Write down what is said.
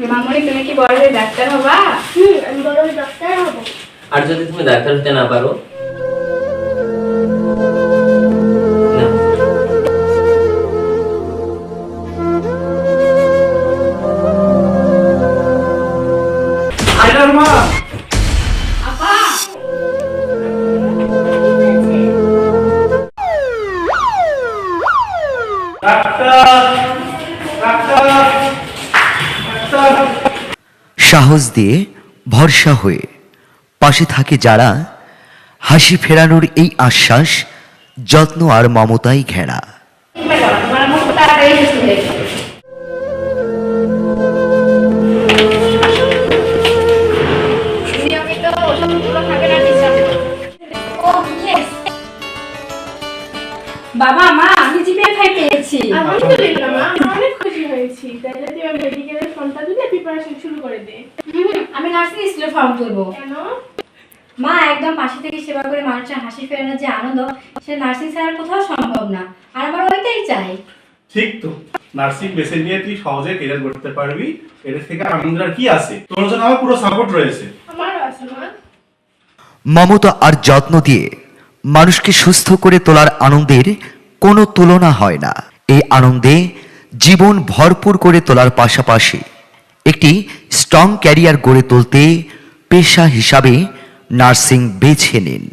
মামনি তুমি কি বড় হয়ে ডাক্তার হবা? আমি বড় হয়ে ডাক্তার হব। আর যদি তুমি ডাক্তার হতে না পারো? আইলার মা, আপা ডাক্তার ডাক্তার ডাক্তার। সাহস দিয়ে ভরসা হয়ে পাশে থাকে যারা, হাসি ফেরানোর এই আশ্বাস যত্ন আর মমতায় ঘেরা। তোমার মুখ তাড়াতাড়ি সুস্থ হয়ে যাবে। নিয়মিত ওষুধগুলো খাবেন আর বিশ্রাম করবেন। ও ইয়েস। বাবা মা আমি জিপে খাই পেয়েছি। আলহামদুলিল্লাহ মা, আমি অনেক খুশি হয়েছি। তাহলে তুই মেডিকেলের ফর্মটা দিলে প্রিপারেশন শুরু করে দে। আমি নার্সিং স্কুলে ফর্ম তুলবো। কেন? মা, একদম পাশে থেকে সেবা করে মানুষের হাসি ফেরানোর যে আনন্দ, সে নার্সিং ছাড়া কোথাও সম্ভব না। আর আমার ওইটাই চাই। ঠিক তো, নার্সিং বেছে নিয়ে তুই সহজে কেরিয়ার করতে পারবি। এর থেকে আনন্দ আর কি আছে? তোর জন্য আমার পুরো সাপোর্ট রয়েছে। আমারও আছে মা। মমতা আর যত্ন দিয়ে মানুষকে সুস্থ করে তোলার আনন্দের কোনো তুলনা হয় না। এই আনন্দে জীবন ভরপুর করে তোলার পাশাপাশি একটি স্ট্রং ক্যারিয়ার গড়ে তুলতে পেশা হিসাবে নার্সিং বেছে নিন।